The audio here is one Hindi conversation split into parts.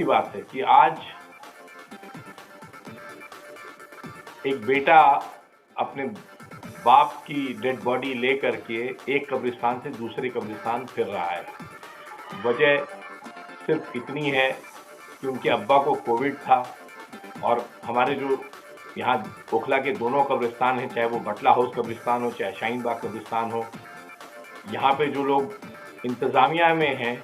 की बात है कि आज एक बेटा अपने बाप की डेड बॉडी लेकर के एक कब्रिस्तान से दूसरे कब्रिस्तान फिर रहा है। वजह सिर्फ इतनी है कि उनके अब्बा को कोविड था और हमारे जो यहाँ ओखला के दोनों कब्रिस्तान हैं, चाहे वो बटला हाउस कब्रिस्तान हो चाहे शाहीन बाग कब्रिस्तान हो, यहाँ पे जो लोग इंतज़ामिया में हैं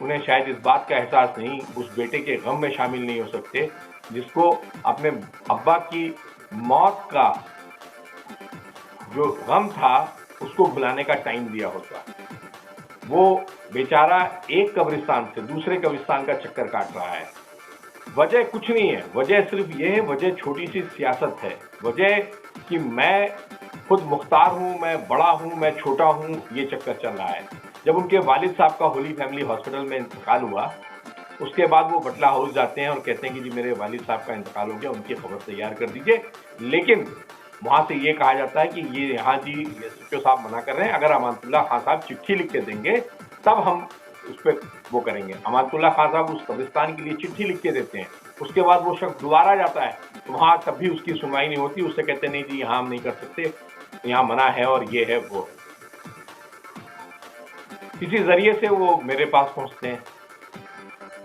उन्हें शायद इस बात का एहसास नहीं, उस बेटे के गम में शामिल नहीं हो सकते जिसको अपने अब्बा की मौत का जो गम था उसको भुलाने का टाइम दिया होता। वो बेचारा एक कब्रिस्तान से दूसरे कब्रिस्तान का चक्कर काट रहा है। वजह कुछ नहीं है, वजह सिर्फ ये है, वजह छोटी सी सियासत है। वजह कि मैं खुद मुख्तार हूँ, मैं बड़ा हूँ, मैं छोटा हूँ, ये चक्कर चल रहा है। जब उनके वालिद साहब का होली फैमिली हॉस्पिटल में इंतकाल हुआ, उसके बाद वो बटला हाउस जाते हैं और कहते हैं कि जी मेरे वालिद साहब का इंतकाल हो गया, उनकी खबर तैयार कर दीजिए। लेकिन वहाँ से ये कहा जाता है कि ये यहाँ जी एसएचओ साहब मना कर रहे हैं, अगर अमानतुल्लाह खान साहब चिट्ठी लिख के देंगे तब हम उस पर वो करेंगे। अमानतुल्लाह खान साहब उस कब्रिस्तान के लिए चिट्ठी लिख के देते हैं, उसके बाद वो शख्स दोबारा जाता है तो वहाँ तब भी उसकी सुनवाई नहीं होती। उससे कहते नहीं जी यहाँ हम नहीं कर सकते, यहाँ मना है और ये है वो। किसी जरिए से वो मेरे पास पहुँचते हैं।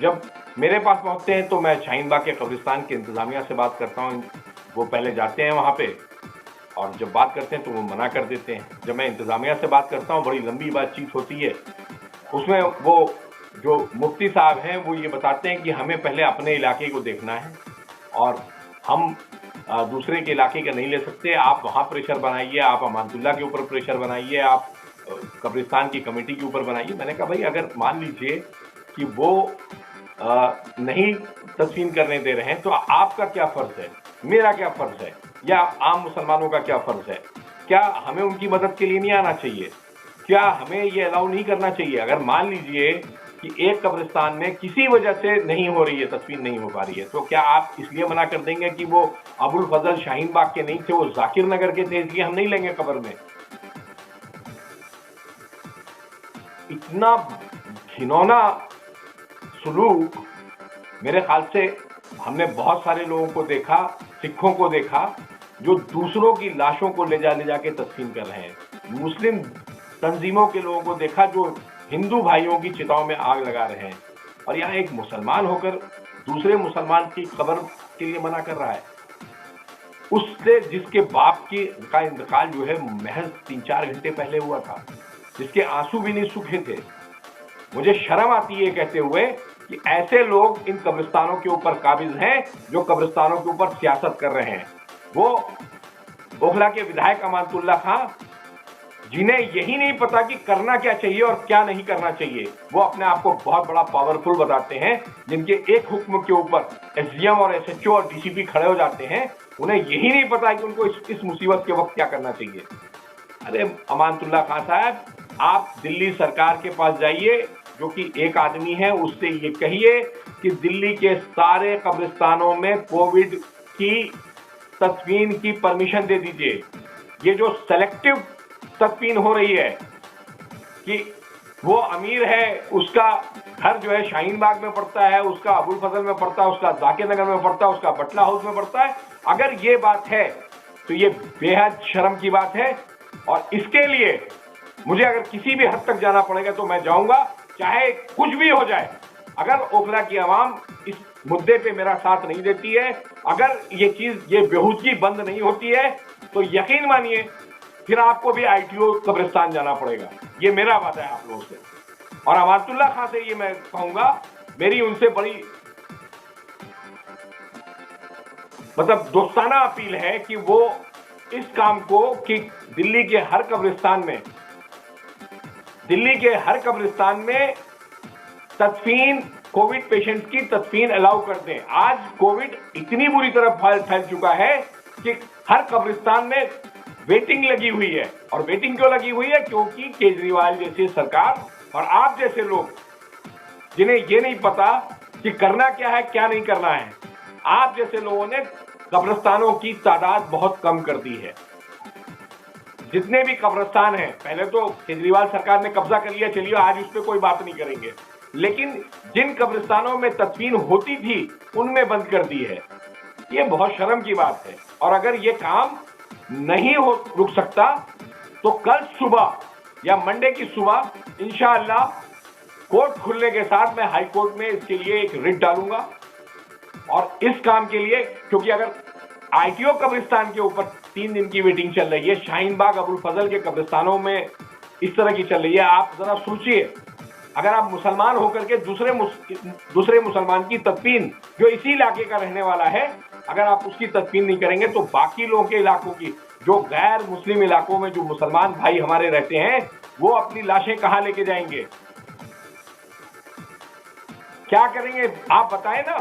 जब मेरे पास पहुँचते हैं तो मैं शाहीन बाग के कब्रिस्तान के इंतजामिया से बात करता हूँ। वो पहले जाते हैं वहाँ पे और जब बात करते हैं तो वो मना कर देते हैं। जब मैं इंतजामिया से बात करता हूँ, बड़ी लंबी बातचीत होती है, उसमें वो जो मुफ्ती साहब हैं वो ये बताते हैं कि हमें पहले अपने इलाके को देखना है और हम दूसरे के इलाके का नहीं ले सकते। आप वहाँ प्रेशर बनाइए, आप अमानतुल्लाह के ऊपर प्रेशर बनाइए, आप कब्रिस्तान की कमेटी के ऊपर बनाइए। मैंने कहा भाई अगर मान लीजिए कि वो नहीं तदफीन करने दे रहे हैं तो आपका क्या फ़र्ज़ है, मेरा क्या फ़र्ज़ है, या आम मुसलमानों का क्या फ़र्ज़ है? क्या हमें उनकी मदद के लिए नहीं आना चाहिए? क्या हमें ये अलाउ नहीं करना चाहिए? अगर मान लीजिए कि एक कब्रिस्तान में किसी वजह से नहीं हो रही है, तदफीन नहीं हो पा रही है, तो क्या आप इसलिए मना कर देंगे कि वो अबुल फजल शाहीन बाग के नहीं थे, वो जाकिर नगर के थे, इसलिए हम नहीं लेंगे कब्र में? इतना घिनौना सुलूक मेरे ख्याल से हमने बहुत सारे लोगों को देखा, सिखों को देखा जो दूसरों की लाशों को ले जा के तदफीन कर रहे हैं। मुस्लिम तंजीमों के लोगों को देखा जो हिंदू भाइयों की चिताओं में आग लगा रहे हैं। और यहाँ एक मुसलमान होकर दूसरे मुसलमान की कब्र के लिए मना कर रहा है, उससे जिसके बाप का इंतकाल जो है महज 3-4 घंटे पहले हुआ था, जिसके आंसू भी नहीं सूखे थे। मुझे शर्म आती है कहते हुए कि ऐसे लोग इन कब्रिस्तानों के ऊपर काबिज हैं जो कब्रिस्तानों के ऊपर सियासत कर रहे हैं। वो ओखला के विधायक अमानतुल्लाह खान, जिन्हें यही नहीं पता कि करना क्या चाहिए और क्या नहीं करना चाहिए। वो अपने आप को बहुत बड़ा पावरफुल बताते हैं, जिनके एक हुक्म के ऊपर एसडीएम और एसएचओ और डीसीपी खड़े हो जाते हैं, उन्हें यही नहीं पता कि उनको इस मुसीबत के वक्त क्या करना चाहिए। अरे अमानतुल्लाह खान साहब, आप दिल्ली सरकार के पास जाइए, जो कि एक आदमी है, उससे ये कहिए कि दिल्ली के सारे कब्रिस्तानों में कोविड की तदफीन की परमिशन दे दीजिए। ये जो सेलेक्टिव तदफीन हो रही है कि वो अमीर है, उसका घर जो है शाहीन बाग में पड़ता है, उसका अबुल फजल में पड़ता है, उसका जाकिर नगर में पड़ता है, उसका बटला हाउस में पड़ता है, अगर ये बात है तो ये बेहद शर्म की बात है। और इसके लिए मुझे अगर किसी भी हद तक जाना पड़ेगा तो मैं जाऊंगा, चाहे कुछ भी हो जाए। अगर ओखला की आवाम इस मुद्दे पे मेरा साथ नहीं देती है, अगर ये बेहूदगी बंद नहीं होती है, तो यकीन मानिए फिर आपको भी आईटीओ कब्रिस्तान जाना पड़ेगा। ये मेरा वादा है आप लोगों से। और अमानतुल्लाह खान से ये मैं कहूंगा, मेरी उनसे बड़ी दोस्ताना अपील है कि वो इस काम को कि दिल्ली के हर कब्रिस्तान में तदफीन, कोविड पेशेंट्स की तदफीन अलाउ कर दें। आज कोविड इतनी बुरी तरह फैल चुका है कि हर कब्रिस्तान में वेटिंग लगी हुई है। और वेटिंग क्यों लगी हुई है? क्योंकि केजरीवाल जैसी सरकार और आप जैसे लोग, जिन्हें ये नहीं पता कि करना क्या है क्या नहीं करना है, आप जैसे लोगों ने कब्रिस्तानों की तादाद बहुत कम कर दी है। जितने भी कब्रिस्तान हैं, पहले तो केजरीवाल सरकार ने कब्जा कर लिया, चलिए आज उस पर कोई बात नहीं करेंगे, लेकिन जिन कब्रिस्तानों में तदफीन होती थी उनमें बंद कर दी है। ये बहुत शर्म की बात है। और अगर ये काम नहीं हो रुक सकता तो कल सुबह या मंडे की सुबह इंशाअल्लाह कोर्ट खुलने के साथ मैं हाई कोर्ट में इसके लिए एक रिट डालूंगा। और इस काम के लिए, क्योंकि अगर आईटीओ कब्रिस्तान के ऊपर 3 दिन की वेटिंग चल रही है, शाहीन बाग अबुल फजल के कब्रिस्तानों में इस तरह की चल रही है, आप जरा सोचिए, अगर आप मुसलमान होकर के दूसरे मुसलमान की तदफीन, जो इसी इलाके का रहने वाला है, अगर आप उसकी तदफीन नहीं करेंगे तो बाकी लोगों के इलाकों की, जो गैर मुस्लिम इलाकों में जो मुसलमान भाई हमारे रहते हैं, वो अपनी लाशें कहां लेके जाएंगे, क्या करेंगे, आप बताएं ना।